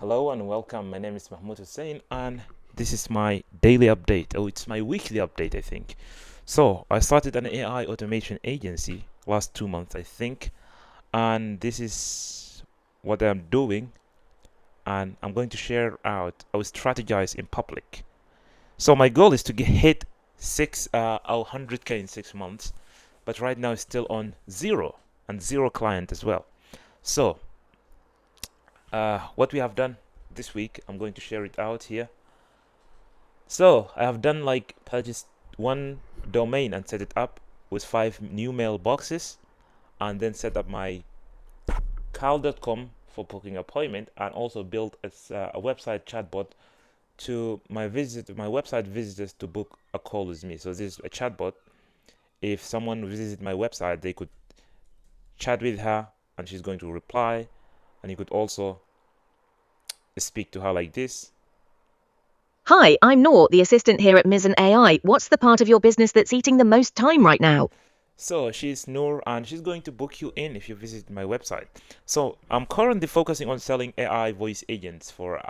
Hello and welcome. My name is Mahmoud Hussein, and this is my daily update. Oh, it's my weekly update, I think. So, I started an AI automation agency last 2 months, I think, and this is what I'm doing, and I'm going to share out. I will strategize in public. So, my goal is to hit 100K in 6 months, but right now it's still on zero and zero client as well. So, what we have done this week, I'm going to share it out here. So I have done like purchased one domain and set it up with 5 new mailboxes, and then set up my cal.com for booking appointment, and also built a website chatbot to my website visitors to book a call with me. So this is a chatbot. If someone visits my website, they could chat with her and she's going to reply, and you could also speak to her like this. Hi, I'm Nour, the assistant here at Mizzen AI. What's the part of your business that's eating the most time right now? So she's Nour, and she's going to book you in if you visit my website. So I'm currently focusing on selling AI voice agents for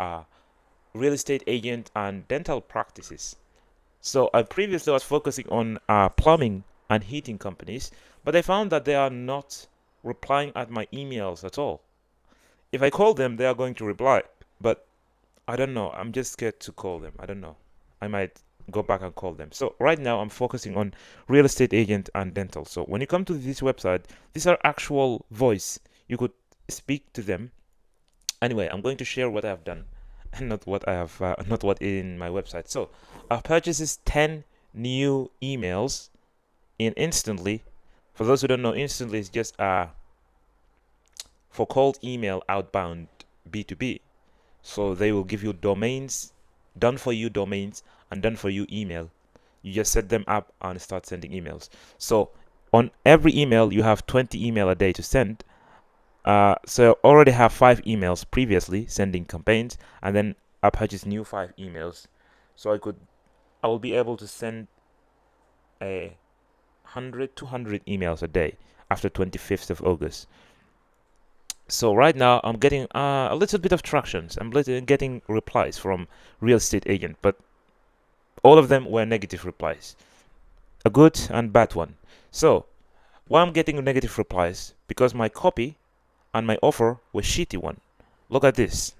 real estate agent and dental practices. So I previously was focusing on plumbing and heating companies, but I found that they are not replying at my emails at all. If I call them, they are going to reply, but I don't know. I'm just scared to call them. I don't know. I might go back and call them. So right now I'm focusing on real estate agent and dental. So when you come to this website, these are actual voice. You could speak to them. Anyway, I'm going to share what I have done and not what in my website. So I've purchased 10 new emails in instantly. For those who don't know, instantly is just for cold email outbound B2B. So they will give you domains, done for you domains, and done for you email. You just set them up and start sending emails. So on every email, you have 20 email a day to send. So I already have 5 emails previously sending campaigns, and then I purchased new 5 emails. So I will be able to send a 200 emails a day after 25th of August. So right now I'm getting a little bit of tractions. I'm getting replies from real estate agent, but all of them were negative replies, a good and bad one. So why I'm getting negative replies? Because my copy and my offer was shitty one. Look at this.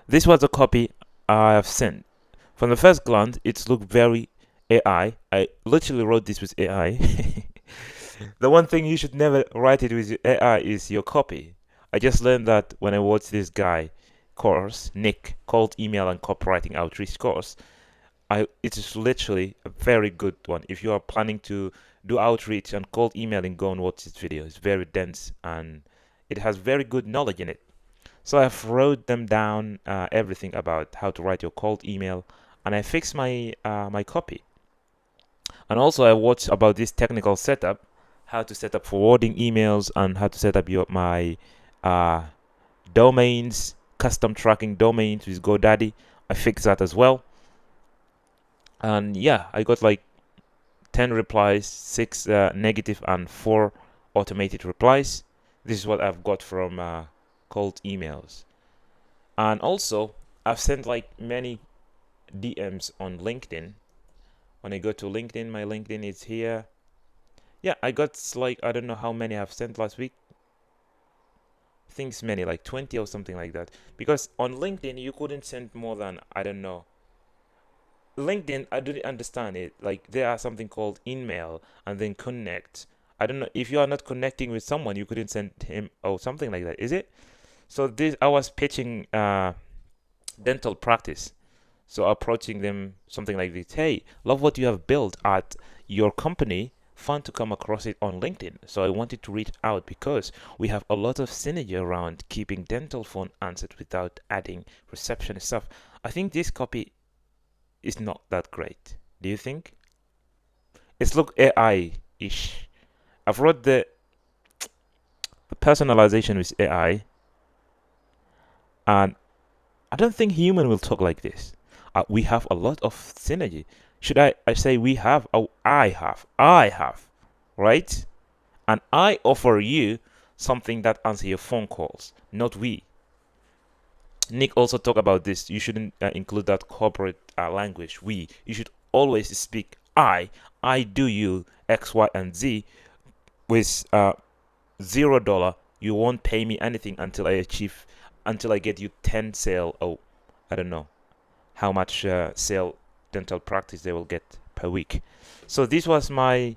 This was the copy I have sent. From the first glance, it looked very AI. I literally wrote this with AI. The one thing you should never write it with AI is your copy. I just learned that when I watched this guy course, Nick, Cold Email and Copywriting Outreach course. It is literally a very good one. If you are planning to do outreach and cold emailing, go and watch this video. It's very dense and it has very good knowledge in it. So I've wrote them down everything about how to write your cold email, and I fixed my copy. And also I watched about this technical setup, how to set up forwarding emails and how to set up my uh, domains, custom tracking domains with GoDaddy. I fixed that as well. And yeah, I got like 10 replies, 6 negative and 4 automated replies. This is what I've got from cold emails. And also, I've sent like many DMs on LinkedIn. When I go to LinkedIn, my LinkedIn is here. Yeah, I got like, I don't know how many I've sent last week. I think it's many, like 20 or something like that. Because on LinkedIn, you couldn't send more than, I don't know. LinkedIn, I didn't understand it. Like, there are something called email and then connect. I don't know if you are not connecting with someone, you couldn't send him or something like that. Is it? So this, I was pitching dental practice. So approaching them something like this. Hey, love what you have built at your company. Fun to come across it on LinkedIn. So I wanted to reach out because we have a lot of synergy around keeping dental phone answered without adding reception and stuff. I think this copy is not that great. Do you think? It's look AI-ish. I've wrote the personalization with AI, and I don't think human will talk like this. We have a lot of synergy. Should I say we have? Oh, I have, right? And I offer you something that answer your phone calls, not we. Nick also talked about this. You shouldn't include that corporate language. You should always speak I do you X, Y, and Z with $0. You won't pay me anything until I get you 10 sale. Oh, I don't know how much sale dental practice they will get per week. So this was my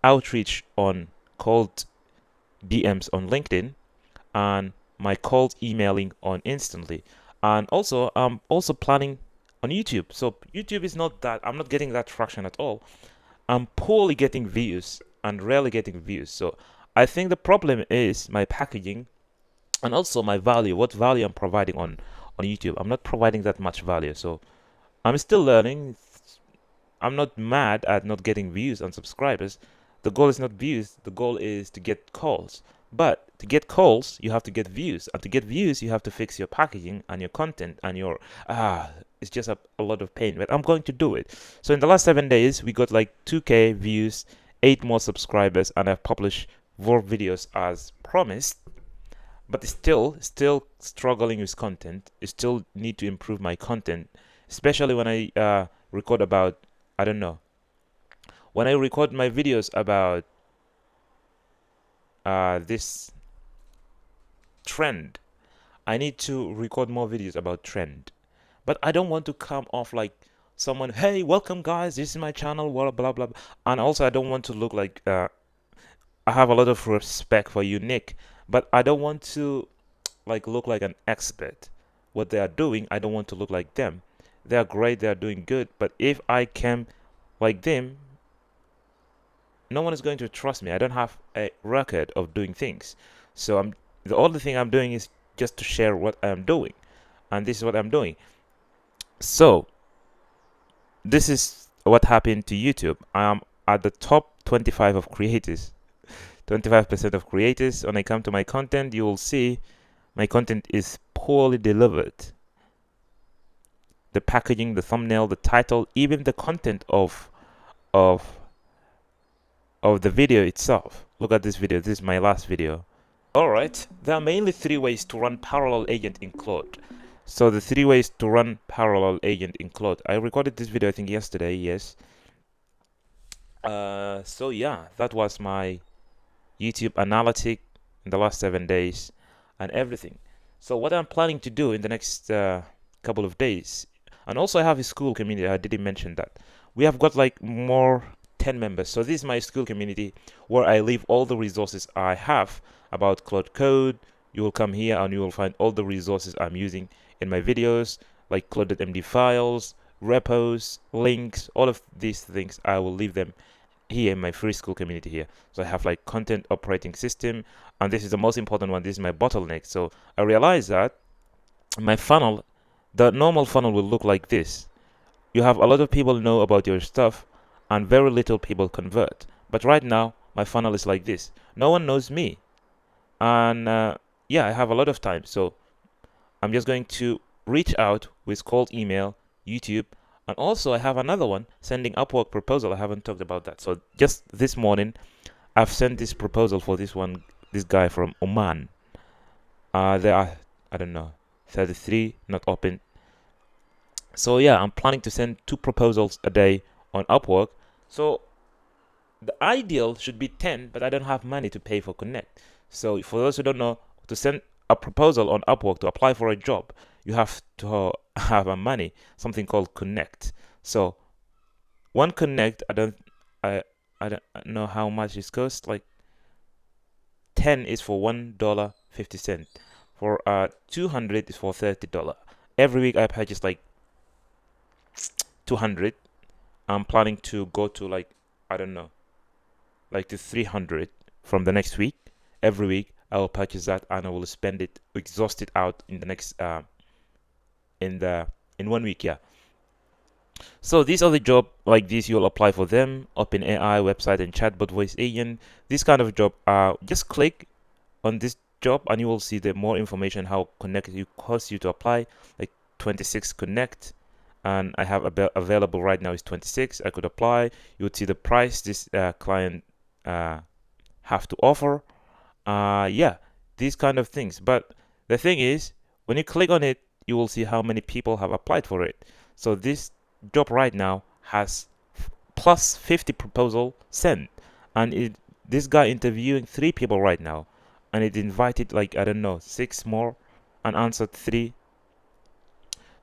outreach on cold DMs on LinkedIn and my cold emailing on Instantly. And also, I'm also planning on YouTube. So YouTube is not that I'm not getting that traction at all. I'm poorly getting views and rarely getting views. So I think the problem is my packaging and also my value. What value I'm providing on YouTube? I'm not providing that much value. So I'm still learning. I'm not mad at not getting views and subscribers. The goal is not views, the goal is to get calls. But to get calls, you have to get views. And to get views, you have to fix your packaging and your content and your it's just a lot of pain. But I'm going to do it. So in the last 7 days, we got like 2K views, 8 more subscribers, and I've published more videos as promised. But still struggling with content. I still need to improve my content, especially when I record about I don't know. When I record my videos about this trend, I need to record more videos about trend. But I don't want to come off like someone, hey, welcome guys, this is my channel, blah blah blah. And also, I don't want to look like I have a lot of respect for you, Nick, but I don't want to like look like an expert. What they are doing, I don't want to look like them. They are great, they are doing good, but if I came like them, no one is going to trust me. I don't have a record of doing things. So the only thing I'm doing is just to share what I'm doing. And this is what I'm doing. So this is what happened to YouTube. I am at the top 25 of creators. 25% of creators. When I come to my content, you will see my content is poorly delivered. The packaging, the thumbnail, the title, even the content of of the video itself. Look at this video. This is my last video. Alright, there are mainly 3 ways to run parallel agent in Claude. So the 3 ways to run parallel agent in Claude. I recorded this video I think yesterday, yes. So yeah, that was my YouTube analytic in the last 7 days and everything. So what I'm planning to do in the next couple of days, and also I have a Skool community, I didn't mention that. We have got like more 10 members. So this is my Skool community where I leave all the resources I have about Cloud Code. You will come here and you will find all the resources I'm using in my videos, like Cloud.md files, repos, links, all of these things. I will leave them here in my free Skool community here. So I have like content operating system, and this is the most important one. This is my bottleneck. So I realized that my funnel, the normal funnel will look like this. You have a lot of people know about your stuff and very little people convert. But right now, my funnel is like this. No one knows me. And yeah, I have a lot of time. So I'm just going to reach out with cold email, YouTube, and also I have another one, sending Upwork proposal. I haven't talked about that. So just this morning, I've sent this proposal for this guy from Oman. There are, I don't know, 33, not open. So yeah, I'm planning to send 2 proposals a day on Upwork. So the ideal should be 10, but I don't have money to pay for Connect. So for those who don't know, to send a proposal on Upwork to apply for a job, you have to have a money, something called Connect. So one Connect, I don't know how much it costs. Like 10 is for $1.50. For 200 is for $30. Every week I purchase like 200. I'm planning to go to like, I don't know, like to 300 from the next week. Every week I will purchase that and I will spend it, exhaust it out in the next in 1 week. Yeah. So these are the job like this. You'll apply for them. OpenAI website and chatbot voice agent. This kind of job. Just click on this job and you will see the more information how connected it costs you to apply. Like 26 connect, and I have available right now is 26. I could apply. You would see the price this client have to offer. Yeah, these kind of things. But the thing is, when you click on it, you will see how many people have applied for it. So this job right now has plus 50 proposal sent, and this guy interviewing 3 people right now, and it invited like I don't know 6 more, and answered 3.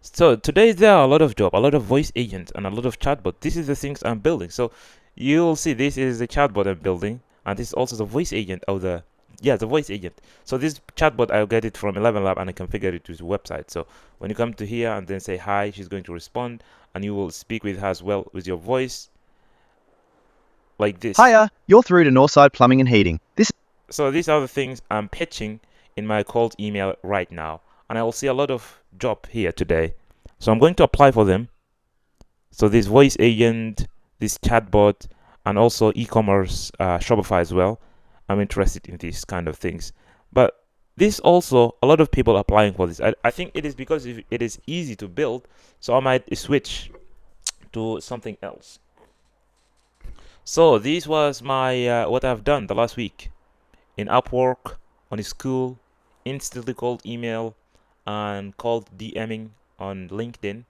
So today there are a lot of job, a lot of voice agents, and a lot of chatbot. This is the things I'm building. So you'll see this is the chatbot I'm building, and this is also the voice agent of the the voice agent. So this chatbot I'll get it from 11 Lab and I configure it to the website. So when you come to here and then say hi, she's going to respond, and you will speak with her as well with your voice like this. Hiya, you're through to Northside Plumbing and Heating. So these are the things I'm pitching in my cold email right now, and I will see a lot of job here today. So I'm going to apply for them. So this voice agent, this chatbot, and also e-commerce, Shopify as well. I'm interested in these kind of things. But this also, a lot of people applying for this. I think it is because it is easy to build, so I might switch to something else. So this was my what I've done the last week in Upwork, on Skool, instantly cold email, and cold DMing on LinkedIn,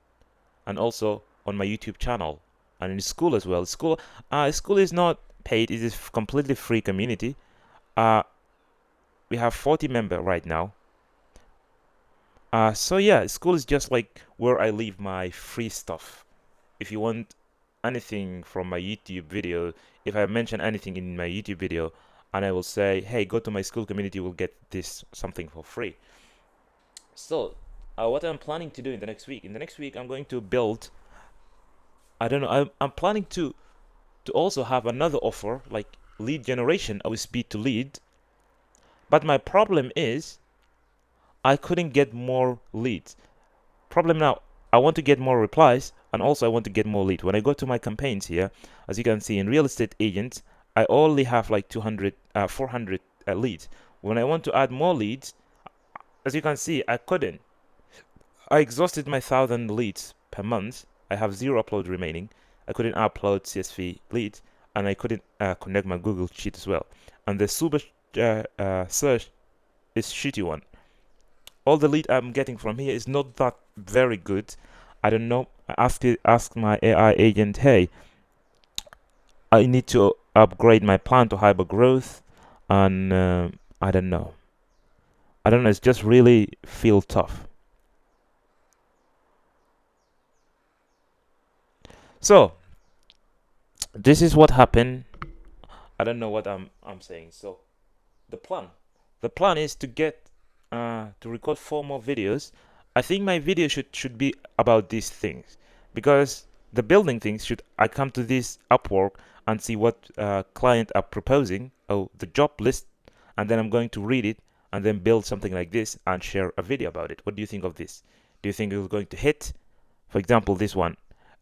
and also on my YouTube channel, and in Skool as well. Skool is not paid; it is completely free community. We have 40 members right now. So yeah, Skool is just like where I leave my free stuff. If you want anything from my YouTube video, if I mention anything in my YouTube video, and I will say, hey, go to my Skool community, you will get this something for free. So what I'm planning to do in the next week, I'm going to build, I don't know, I'm planning to also have another offer like lead generation with speed to lead. But my problem is I couldn't get more leads. Problem now, I want to get more replies, and also I want to get more leads. When I go to my campaigns here, as you can see in real estate agents, I only have like 400 leads. When I want to add more leads, as you can see, I couldn't. I exhausted my 1,000 leads per month. I have 0 upload remaining. I couldn't upload CSV leads, and I couldn't connect my Google Sheet as well. And the super search is shitty one. All the lead I'm getting from here is not that very good. I don't know. I asked my AI agent, hey, I need to upgrade my plan to hyper growth, and I don't know. It's just really feel tough. So this is what happened. I don't know what I'm saying. So the plan is to get to record 4 more videos. I think my video should be about these things, because the building things I come to this Upwork and see what client are proposing, the job list, and then I'm going to read it and then build something like this and share a video about it. What do you think of this? Do you think it's going to hit? For example, this one.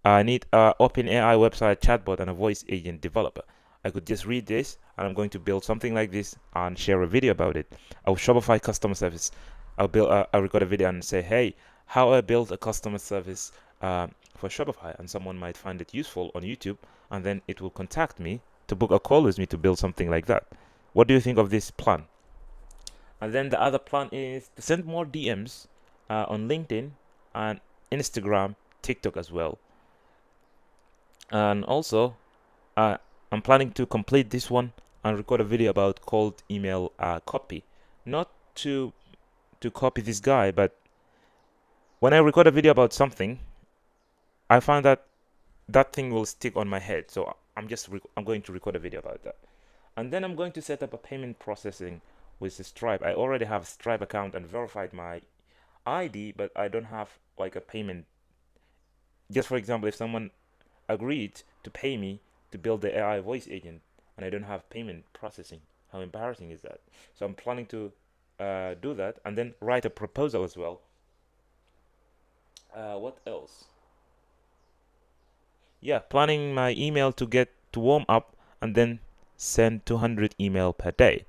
I need an OpenAI website chatbot and a voice agent developer. I could just read this, and I'm going to build something like this and share a video about it. I'll Shopify customer service. I'll record a video and say, hey, how I build a customer service for Shopify, and someone might find it useful on YouTube, and then it will contact me to book a call with me to build something like that. What do you think of this plan? And then the other plan is to send more DMs on LinkedIn and Instagram, TikTok as well. And also, I'm planning to complete this one and record a video about cold email copy. Not to copy this guy, but when I record a video about something, I find that thing will stick on my head. So I'm going to record a video about that. And then I'm going to set up a payment processing with Stripe. I already have a Stripe account and verified my ID, but I don't have like a payment. Just for example, if someone agreed to pay me to build the AI voice agent and I don't have payment processing, how embarrassing is that? So I'm planning to do that and then write a proposal as well. What else? Yeah, planning my email to get to warm up and then send 200 email per day.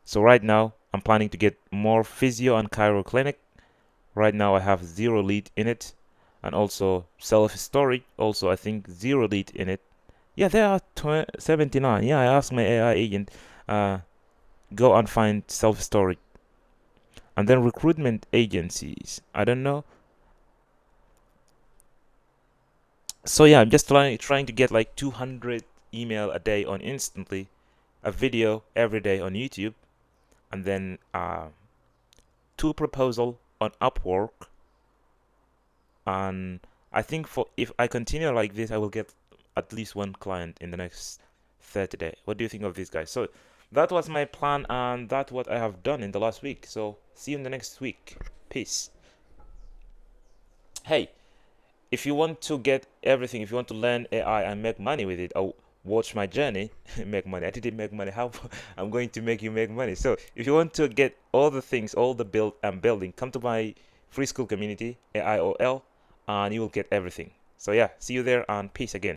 So right now I'm planning to get more physio and chiro clinic. Right now I have 0 lead in it, and also self-storage. Also I think 0 lead in it. Yeah, there are 79. Yeah, I asked my AI agent, go and find self-storage. And then recruitment agencies. I don't know. So yeah, I'm just trying to get like 200 email a day on Instantly, a video every day on YouTube, and then 2 proposal on Upwork. And I think for if I continue like this, I will get at least 1 client in the next 30 days. What do you think of this, guys? So that was my plan, and that's what I have done in the last week. So see you in the next week. Peace. Hey, if you want to get everything, if you want to learn AI and make money with it, or watch my journey, make money. I didn't make money. How I'm going to make you make money. So if you want to get all the things, all the build I'm building, come to my free Skool community, AIOL, and you will get everything. So yeah, see you there, and peace again.